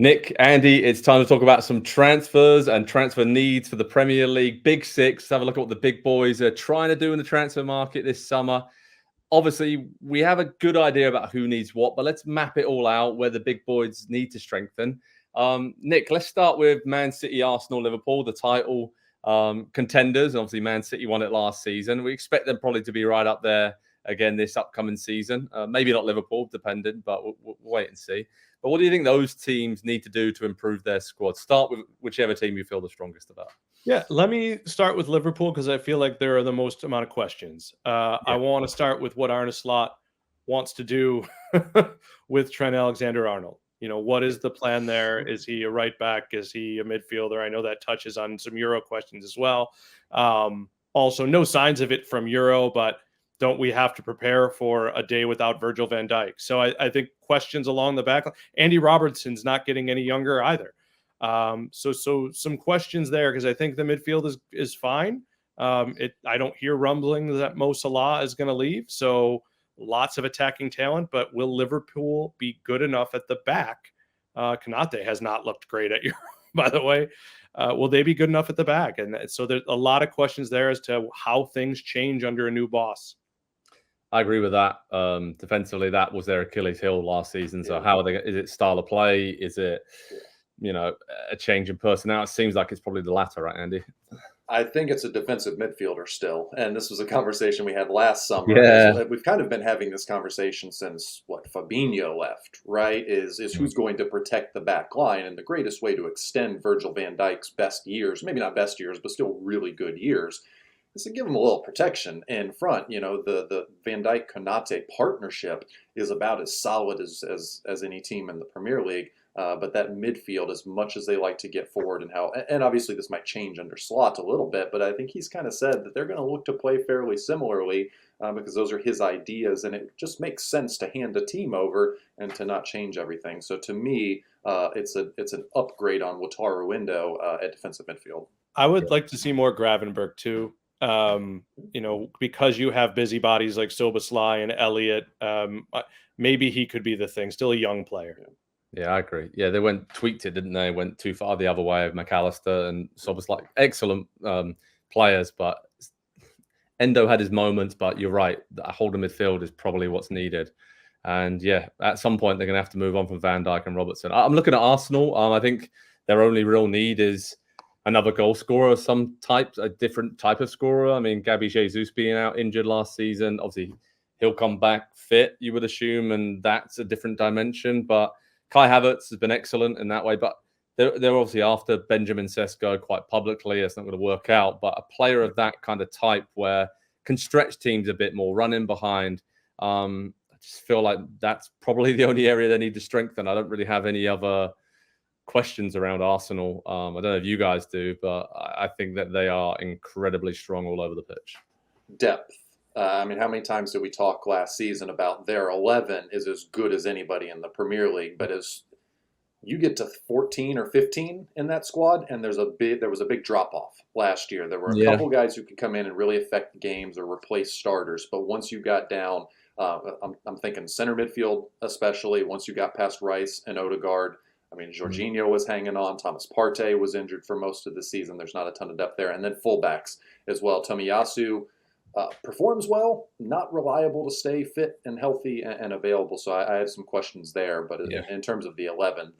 Nick, Andy, it's time to talk about some transfers and transfer needs for the Premier League. Big Six. Have a look at what the big boys are trying to do in the transfer market this summer. Obviously, we have a good idea about who needs what, but let's map it all out where the big boys need to strengthen. Nick, let's start with Man City, Arsenal, Liverpool, the title contenders. Obviously, Man City won it last season. We expect them probably to be right up there again this upcoming season. Maybe not Liverpool, dependent, but we'll wait and see. But what do you think those teams need to do to improve their squad? Start with whichever team you feel the strongest about. Yeah, let me start with Liverpool because I feel like there are the most amount of questions. I Yeah. want to start with what Arne Slot wants to do with Trent Alexander-Arnold. What is the plan there? Is he a right back? Is he a midfielder? I know that touches on some Euro questions as well. Also, no signs of it from Euro, but don't we have to prepare for a day without Virgil van Dijk? So I think questions along the back. Andy Robertson's not getting any younger either. So some questions there because I think the midfield is fine. I don't hear rumbling that Mo Salah is going to leave. So lots of attacking talent, but will Liverpool be good enough at the back? Konate has not looked great at Euro, by the way. Will they be good enough at the back? And so there's a lot of questions there as to how things change under a new boss. I agree with that. Defensively, that was their Achilles heel last season. So how are they? Is it style of play? Is it, a change in personnel? It seems like it's probably the latter, right, Andy? I think it's a defensive midfielder still. And this was a conversation we had last summer. Yeah. We've kind of been having this conversation since Fabinho left, right? Is who's going to protect the back line? And the greatest way to extend Virgil van Dijk's best years, maybe not best years, but still really good years, is to give him a little protection in front. The Van Dijk Konate partnership is about as solid as any team in the Premier League. But that midfield, as much as they like to get forward and obviously this might change under Slot a little bit, but I think he's kind of said that they're going to look to play fairly similarly because those are his ideas, and it just makes sense to hand a team over and to not change everything. So to me, it's an upgrade on Wataru Endo at defensive midfield. I would like to see more Gravenberg too. Because you have busybodies like Szoboszlai and Elliott, maybe he could be the thing. Still a young player. Yeah, I agree. Yeah, they tweaked it, didn't they? Went too far the other way of McAllister and Szoboszlai, excellent players, but Endo had his moments. But you're right, that holding midfield is probably what's needed. And yeah, at some point they're going to have to move on from Van Dijk and Robertson. I'm looking at Arsenal. I think their only real need is another goal scorer of some type, a different type of scorer. I mean, Gabby Jesus being out injured last season, obviously he'll come back fit, you would assume, and that's a different dimension. But Kai Havertz has been excellent in that way. But they're obviously after Benjamin Sesko quite publicly. It's not going to work out. But a player of that kind of type where can stretch teams a bit more, running behind. I just feel like that's probably the only area they need to strengthen. I don't really have any other questions around Arsenal. I don't know if you guys do, but I think that they are incredibly strong all over the pitch. Depth. How many times did we talk last season about their 11 is as good as anybody in the Premier League, but as you get to 14 or 15 in that squad, and there was a big drop off last year. There were a couple guys who could come in and really affect games or replace starters, but once you got down, I'm thinking center midfield especially. Once you got past Rice and Odegaard, Jorginho was hanging on. Thomas Partey was injured for most of the season. There's not a ton of depth there. And then fullbacks as well. Tomiyasu performs well, not reliable to stay fit and healthy and available. So I have some questions there. But in terms of the 11,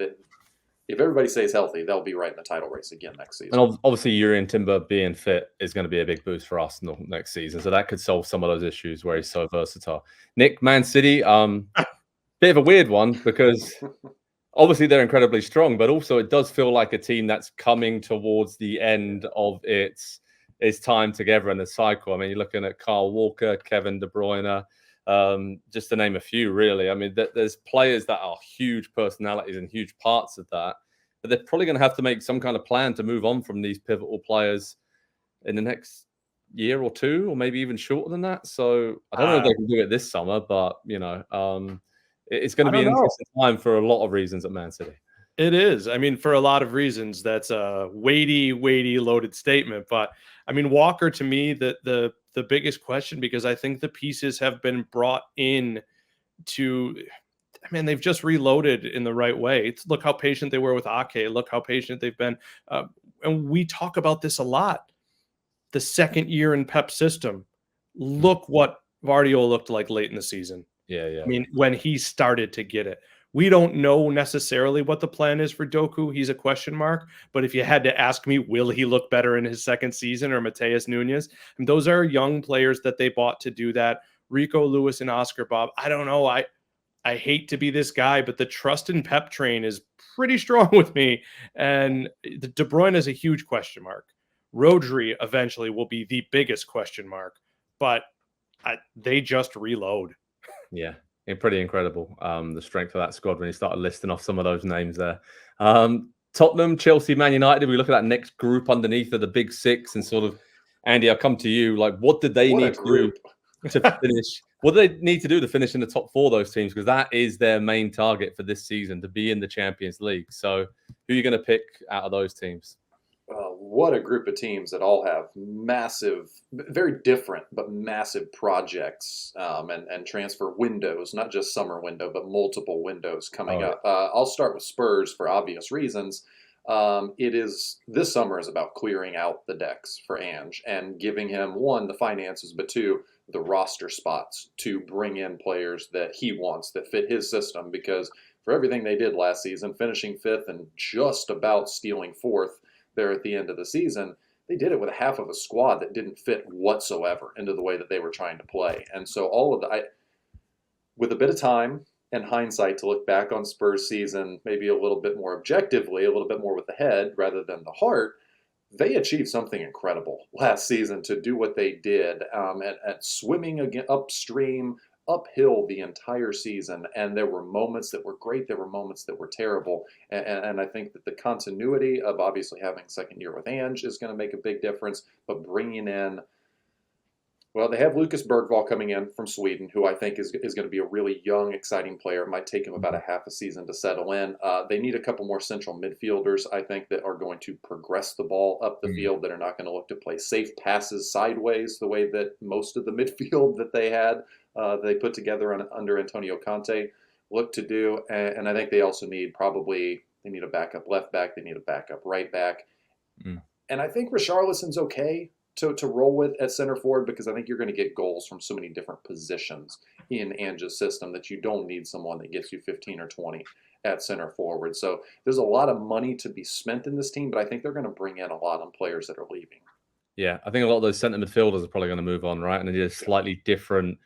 if everybody stays healthy, they'll be right in the title race again next season. And obviously, Jurrien Timber being fit is going to be a big boost for Arsenal next season. So that could solve some of those issues where he's so versatile. Nick, Man City, bit of a weird one because obviously they're incredibly strong, but also it does feel like a team that's coming towards the end of its time together in the cycle. I mean, you're looking at Kyle Walker, Kevin De Bruyne, just to name a few, really. I mean, there's players that are huge personalities and huge parts of that, but they're probably going to have to make some kind of plan to move on from these pivotal players in the next year or two, or maybe even shorter than that. So I don't know if they can do it this summer, but, it's going to be an interesting time for a lot of reasons at Man City. It is. For a lot of reasons, that's a weighty, loaded statement. But Walker, to me, the biggest question, because I think the pieces have been brought in to man, they've just reloaded in the right way. Look how patient they were with Ake. Look how patient they've been. And we talk about this a lot. The second year in Pep's system. Look what Vardio looked like late in the season. Yeah. I mean, when he started to get it. We don't know necessarily what the plan is for Doku. He's a question mark. But if you had to ask me, will he look better in his second season, or Mateus Nunes? And those are young players that they bought to do that. Rico Lewis and Oscar Bob. I don't know. I hate to be this guy, but the trust in Pep train is pretty strong with me. And De Bruyne is a huge question mark. Rodri eventually will be the biggest question mark. But they just reload. Yeah. Pretty incredible, the strength of that squad when you started listing off some of those names there. Tottenham, Chelsea, Man United. We look at that next group underneath of the big six, and sort of, Andy, I'll come to you. Like, what did they need to do to finish? What do they need to do to finish in the top four, those teams? Because that is their main target for this season, to be in the Champions League. So who are you going to pick out of those teams? What a group of teams that all have massive, very different, but massive projects and transfer windows, not just summer window, but multiple windows coming up. I'll start with Spurs for obvious reasons. This summer is about clearing out the decks for Ange and giving him, one, the finances, but two, the roster spots to bring in players that he wants that fit his system. Because for everything they did last season, finishing fifth and just about stealing fourth there at the end of the season, they did it with half of a squad that didn't fit whatsoever into the way that they were trying to play. And so all of with a bit of time and hindsight to look back on Spurs season, maybe a little bit more objectively, a little bit more with the head rather than the heart, they achieved something incredible last season to do what they did at swimming again upstream, uphill the entire season. And there were moments that were great. There were moments that were terrible. And I think that the continuity of obviously having second year with Ange is going to make a big difference. But bringing in, well, they have Lucas Bergvall coming in from Sweden, who I think is going to be a really young, exciting player. It might take him about a half a season to settle in. They need a couple more central midfielders, I think, that are going to progress the ball up the field, that are not going to look to play safe passes sideways the way that most of the midfield that they had, they put together under Antonio Conte, look to do. And I think they also need they need a backup left back. They need a backup right back. And I think Richarlison's okay to roll with at center forward, because I think you're going to get goals from so many different positions in Ange's system that you don't need someone that gets you 15 or 20 at center forward. So there's a lot of money to be spent in this team, but I think they're going to bring in a lot on players that are leaving. Yeah, I think a lot of those centre midfielders are probably going to move on, right? And they need a slightly different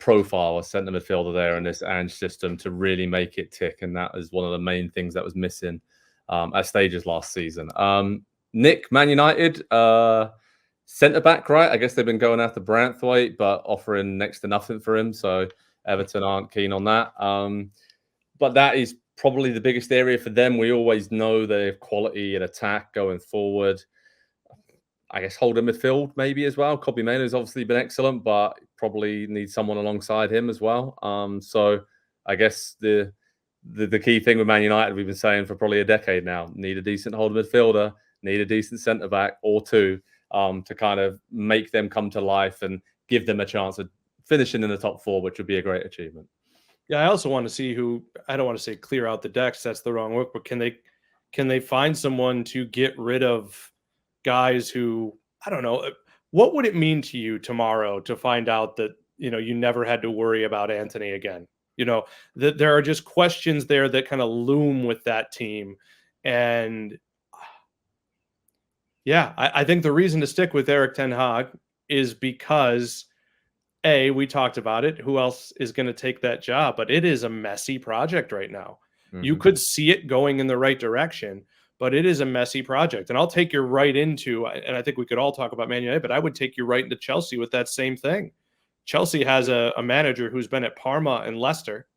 profile of centre midfielder there in this Ange system to really make it tick. And that is one of the main things that was missing at stages last season. Nick, Man United, centre back, right? I guess they've been going after Branthwaite, but offering next to nothing for him. So Everton aren't keen on that. But that is probably the biggest area for them. We always know they have quality in attack going forward. I guess holding midfield maybe as well. Kobbie Mainoo has obviously been excellent, but probably needs someone alongside him as well. So I guess the key thing with Man United, we've been saying for probably a decade now, need a decent holding midfielder, need a decent centre back or two, to kind of make them come to life and give them a chance of finishing in the top four, which would be a great achievement. Yeah, I also want to see I don't want to say clear out the decks, that's the wrong word, but can they find someone to get rid of guys who, I don't know, what would it mean to you tomorrow to find out that, you never had to worry about Anthony again? That there are just questions there that kind of loom with that team. And yeah, I think the reason to stick with Erik ten Hag is because, A, we talked about it. Who else is going to take that job? But it is a messy project right now. You could see it going in the right direction, but it is a messy project. And I'll take you right into, and I think we could all talk about Man United, but I would take you right into Chelsea with that same thing. Chelsea has a manager who's been at Parma and Leicester,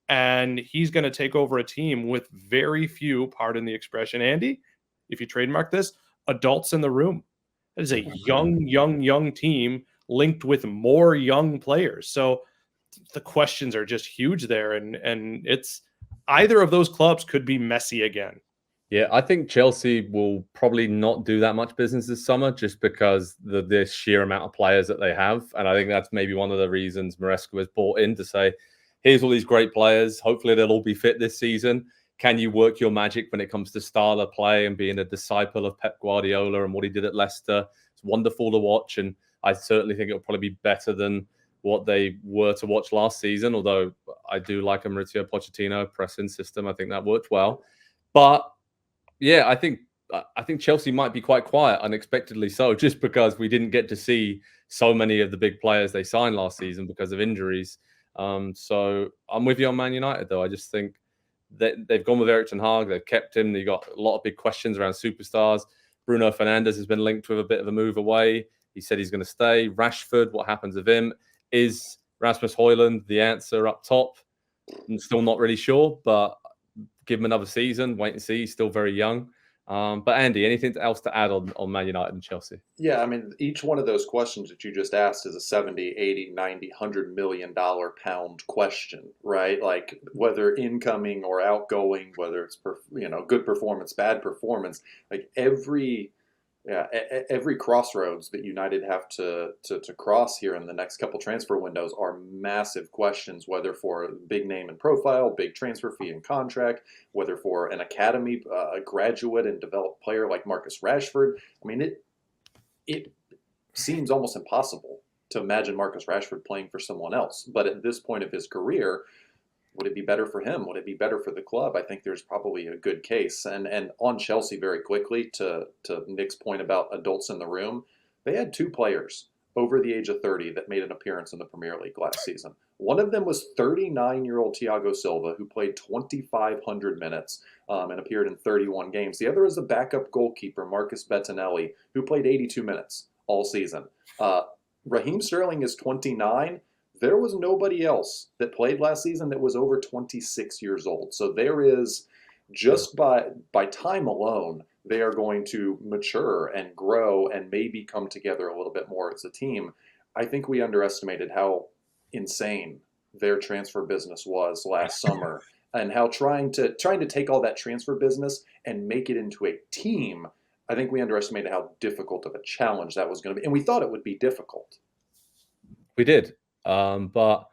and he's going to take over a team with very few, pardon the expression, Andy, if you trademark this, adults in the room. That is a young team linked with more young players. So the questions are just huge there. And it's either of those clubs could be messy again. Yeah, I think Chelsea will probably not do that much business this summer just because the sheer amount of players that they have. And I think that's maybe one of the reasons Maresca was brought in to say, here's all these great players. Hopefully they'll all be fit this season. Can you work your magic when it comes to style of play and being a disciple of Pep Guardiola and what he did at Leicester? It's wonderful to watch, and I certainly think it'll probably be better than what they were to watch last season, although I do like a Mauricio Pochettino pressing system. I think that worked well. But yeah, I think Chelsea might be quite quiet, unexpectedly so, just because we didn't get to see so many of the big players they signed last season because of injuries. So I'm with you on Man United, though. I just think that they've gone with Erik ten Hag. They've kept him. They've got a lot of big questions around superstars. Bruno Fernandes has been linked with a bit of a move away. He said he's going to stay. Rashford, what happens with him? Is Rasmus Højlund the answer up top? I'm still not really sure, but give him another season. Wait and see. He's still very young. But Andy, anything else to add on Man United and Chelsea? Yeah, I mean, each one of those questions that you just asked is a 70, 80, 90, $100 million pound question, right? Like whether incoming or outgoing, whether it's good performance, bad performance, like every crossroads that United have to cross here in the next couple transfer windows are massive questions, whether for big name and profile, big transfer fee and contract, whether for an academy graduate and developed player like Marcus Rashford. I mean, it seems almost impossible to imagine Marcus Rashford playing for someone else. But at this point of his career, would it be better for him? Would it be better for the club? I think there's probably a good case. And on Chelsea, very quickly, to Nick's point about adults in the room, they had two players over the age of 30 that made an appearance in the Premier League last season. One of them was 39-year-old Thiago Silva, who played 2,500 minutes and appeared in 31 games. The other is the backup goalkeeper, Marcus Bettinelli, who played 82 minutes all season. Raheem Sterling is 29. There was nobody else that played last season that was over 26 years old. So there is, just by time alone, they are going to mature and grow and maybe come together a little bit more as a team. I think we underestimated how insane their transfer business was last summer, and how trying to take all that transfer business and make it into a team. I think we underestimated how difficult of a challenge that was going to be, and we thought it would be difficult. We did. But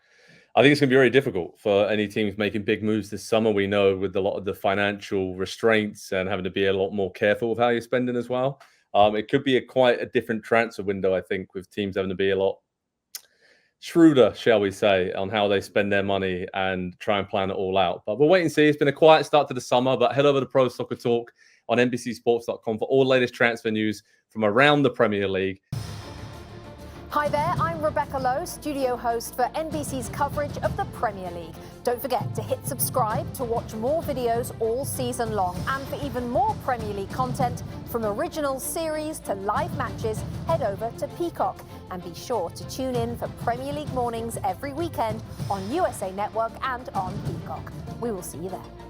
I think it's going to be very difficult for any teams making big moves this summer. We know with a lot of the financial restraints and having to be a lot more careful with how you're spending as well. It could be quite a different transfer window, I think, with teams having to be a lot shrewder, shall we say, on how they spend their money and try and plan it all out. But we'll wait and see. It's been a quiet start to the summer, but head over to Pro Soccer Talk on NBCSports.com for all the latest transfer news from around the Premier League. Hi there, I'm Rebecca Lowe, studio host for NBC's coverage of the Premier League. Don't forget to hit subscribe to watch more videos all season long. And for even more Premier League content, from original series to live matches, head over to Peacock. And be sure to tune in for Premier League mornings every weekend on USA Network and on Peacock. We will see you there.